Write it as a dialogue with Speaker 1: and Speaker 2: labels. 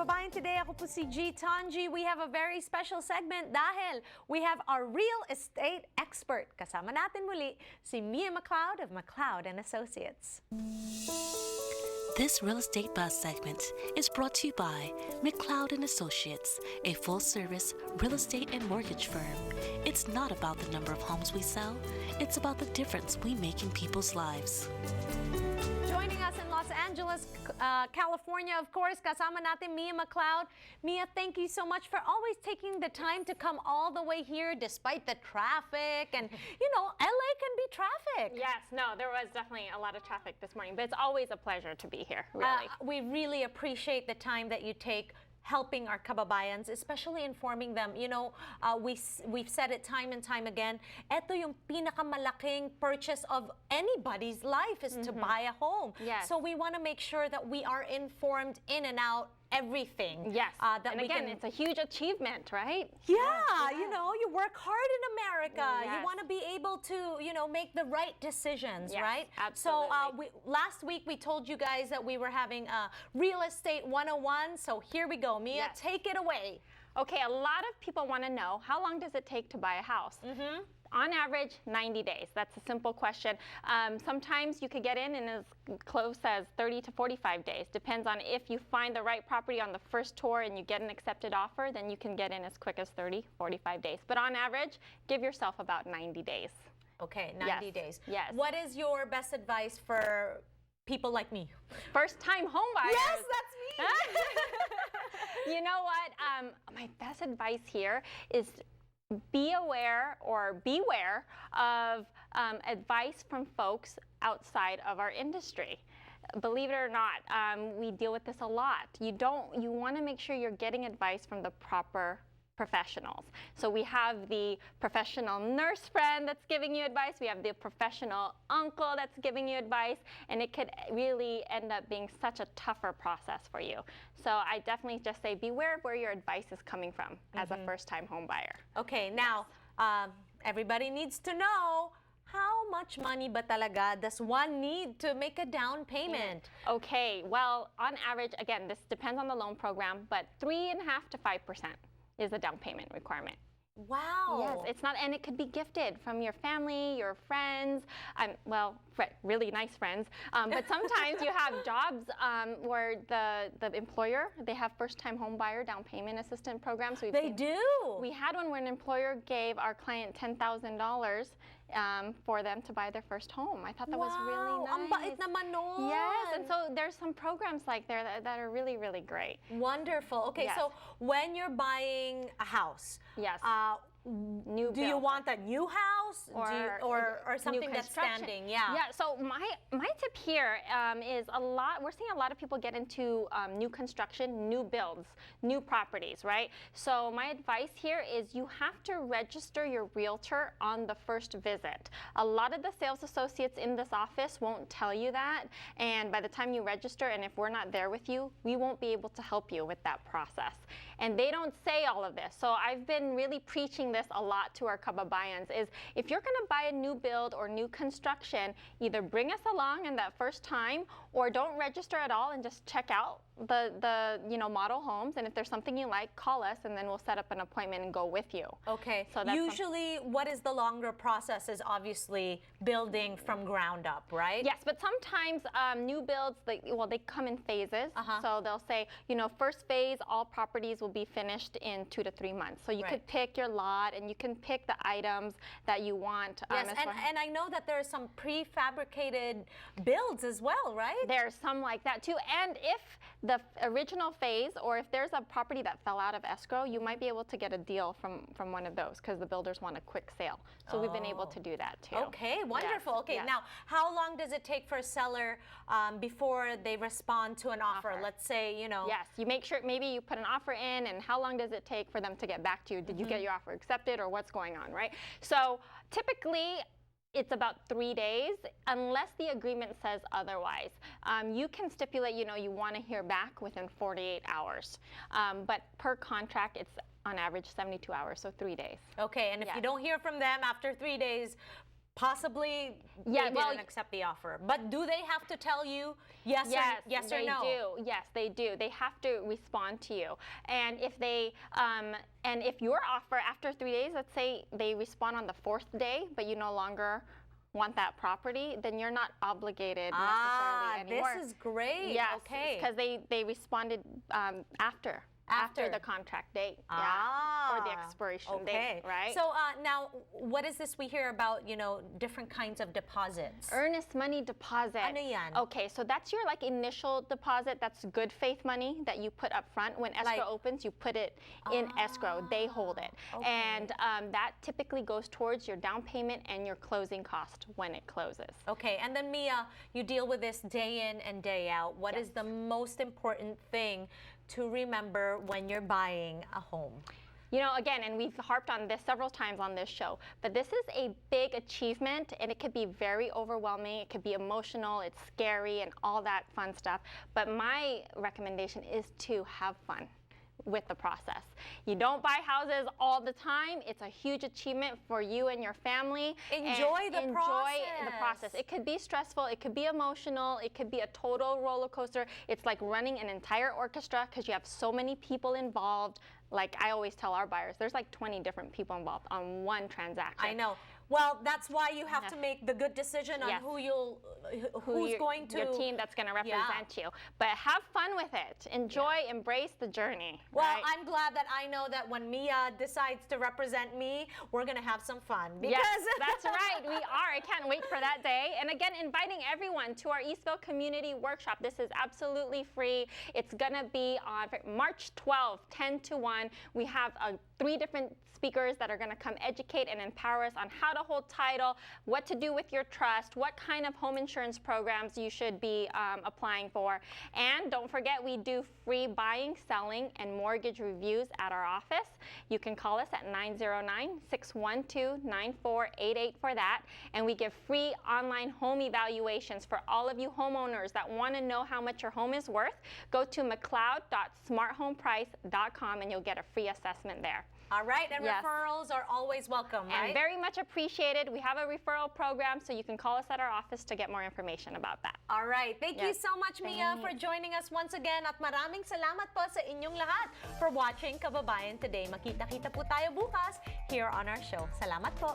Speaker 1: Kababayan Today, ako po si G. Tanji. We have a very special segment dahil we have our real estate expert. Kasama natin muli si Mia Mcleod of McLeod and Associates.
Speaker 2: This real estate buzz segment is brought to you by McLeod and Associates, a full-service real estate and mortgage firm. It's not about the number of homes we sell, it's about the difference we make in people's lives.
Speaker 1: Joining us in Los Angeles, California, of course, kasama natin Mia Mcleod. Mia, thank you so much for always taking the time to come all the way here despite the traffic. And, you know, LA can be traffic.
Speaker 3: Yes, no, there was definitely a lot of traffic this morning, but it's always a pleasure to be here, really.
Speaker 1: We really appreciate the time that you take helping our kababayans, especially informing them. You know, we've said it time and time again, eto yung pinakamalaking purchase of anybody's life is to buy a home.
Speaker 3: Yes.
Speaker 1: So we want to make sure that we are informed in and out everything.
Speaker 3: Yes,
Speaker 1: that
Speaker 3: and again, it's a huge achievement, right?
Speaker 1: Yeah, you know, you work hard in America.
Speaker 3: Yes.
Speaker 1: You want to be able to, you know, make the right decisions,
Speaker 3: Yes,
Speaker 1: right?
Speaker 3: absolutely.
Speaker 1: So last week we told you guys that we were having a Real Estate 101. So here we go. Mia,
Speaker 3: Yes.
Speaker 1: take it away.
Speaker 3: Okay, a lot of people want to know, how long does it take to buy a house? On average, 90 days. That's a simple question. Sometimes you could get in as close as 30 to 45 days. Depends on if you find the right property on the first tour and you get an accepted offer, then you can get in as quick as 30, 45 days. But on average, give yourself about 90 days.
Speaker 1: Okay, 90 days.
Speaker 3: Yes.
Speaker 1: What is your best advice for people like me?
Speaker 3: First-time home buyers.
Speaker 1: Yes, that's me.
Speaker 3: You know what? My best advice here is be aware or beware of advice from folks outside of our industry. Believe it or not, we deal with this a lot. You want to make sure you're getting advice from the proper professionals. So we have the professional nurse friend that's giving you advice. We have the professional uncle that's giving you advice, and it could really end up being such a tougher process for you. So I definitely just say beware of where your advice is coming from as a first-time home buyer.
Speaker 1: Okay, now everybody needs to know, how much money ba talaga does one need to make a down payment?
Speaker 3: Okay, well, on average, again, this depends on the loan program, but 3.5% to 5% is the down payment requirement.
Speaker 1: Wow.
Speaker 3: Yes, it's not, and it could be gifted from your family, your friends, well, really nice friends. But sometimes you have jobs where the employer, they have first-time home buyer down payment assistance programs. So
Speaker 1: they do.
Speaker 3: We had one where an employer gave our client $10,000 for them to buy their first home. I thought that was really nice.
Speaker 1: Ang bait naman nun.
Speaker 3: Yes, and so there's some programs like that are really, really great.
Speaker 1: Wonderful. Okay,
Speaker 3: Yes.
Speaker 1: so when you're buying a house,
Speaker 3: Yes.
Speaker 1: Do you want a new house or something that's standing? Yeah.
Speaker 3: Yeah. So my tip here is we're seeing a lot of people get into new construction, new builds, new properties, right? So my advice here is you have to register your realtor on the first visit. A lot of the sales associates in this office won't tell you that, and by the time you register, and if we're not there with you, we won't be able to help you with that process. And they don't say all of this. So I've been really preaching this a lot to our Kababayans is if you're going to buy a new build or new construction, either bring us along in that first time or don't register at all and just check out the model homes, and if there's something you like, call us and then we'll set up an appointment and go with you.
Speaker 1: Okay.
Speaker 3: So that's
Speaker 1: usually what is the longer process is obviously building from ground up, right?
Speaker 3: Yes, but sometimes new builds, they come in phases. So they'll say, first phase, all properties will be finished in 2 to 3 months. So you could pick your lot and you can pick the items that you want.
Speaker 1: Yes, and I know that there are some prefabricated builds as well, right?
Speaker 3: There's some like that too. And if the original phase, or if there's a property that fell out of escrow, you might be able to get a deal from one of those because the builders want a quick sale. So we've been able to do that too.
Speaker 1: Okay, wonderful.
Speaker 3: Yes.
Speaker 1: Okay,
Speaker 3: Yes.
Speaker 1: now how long does it take for a seller before they respond to an offer? Let's say,
Speaker 3: Yes, you make sure maybe you put an offer in, and how long does it take for them to get back to you? Did you get your offer accepted, or what's going on, right? So typically, it's about 3 days, unless the agreement says otherwise. You can stipulate, you want to hear back within 48 hours. But per contract, it's on average 72 hours, so 3 days.
Speaker 1: Okay, and if you don't hear from them after 3 days, possibly
Speaker 3: Yeah,
Speaker 1: they didn't accept the offer. But do they have to tell you yes or no?
Speaker 3: Do. Yes, they do. They have to respond to you. And if they and if your offer after 3 days, let's say they respond on the 4th day, but you no longer want that property, then you're not obligated necessarily anymore.
Speaker 1: This is great.
Speaker 3: Yes,
Speaker 1: okay.
Speaker 3: because they responded after the contract date, or the expiration date, right?
Speaker 1: So now, what is this we hear about, different kinds of deposits?
Speaker 3: Earnest money deposit.
Speaker 1: Ano yan?
Speaker 3: Okay, so that's your initial deposit. That's good faith money that you put up front. When escrow opens, you put it in escrow. They hold it.
Speaker 1: Okay.
Speaker 3: And that typically goes towards your down payment and your closing cost when it closes.
Speaker 1: Okay, and then Mia, you deal with this day in and day out. What is the most important thing to remember when you're buying a home?
Speaker 3: Again, and we've harped on this several times on this show, but this is a big achievement and it could be very overwhelming. It could be emotional, it's scary and all that fun stuff. But my recommendation is to have fun with the process. You don't buy houses all the time. It's a huge achievement for you and your family.
Speaker 1: Enjoy the process.
Speaker 3: It could be stressful, it could be emotional, it could be a total roller coaster. It's like running an entire orchestra because you have so many people involved. Like I always tell our buyers, there's like 20 different people involved on one transaction.
Speaker 1: I know. Well, that's why you have to make the good decision on who's going to...
Speaker 3: Your team that's going to represent you. But have fun with it. Enjoy, embrace the journey.
Speaker 1: Well,
Speaker 3: right?
Speaker 1: I'm glad that I know that when Mia decides to represent me, we're going to have some fun.
Speaker 3: Because yes, that's right. We are. I can't wait for that day. And again, inviting everyone to our Eastville Community Workshop. This is absolutely free. It's going to be on March 12th, 10 to 1. We have 3 different speakers that are going to come educate and empower us on how to hold title, what to do with your trust, what kind of home insurance programs you should be applying for. And don't forget, we do free buying, selling, and mortgage reviews at our office. You can call us at 909-612-9488 for that. And we give free online home evaluations for all of you homeowners that want to know how much your home is worth. Go to McLeod.smarthomeprice.com and you'll get a free assessment there.
Speaker 1: All right, and referrals are always welcome, right?
Speaker 3: And very much appreciated. We have a referral program, so you can call us at our office to get more information about that.
Speaker 1: All right. Thank you so much, Mia, for joining us once again. At maraming salamat po sa inyong lahat for watching Kababayan Today. Makita-kita po tayo bukas here on our show. Salamat po.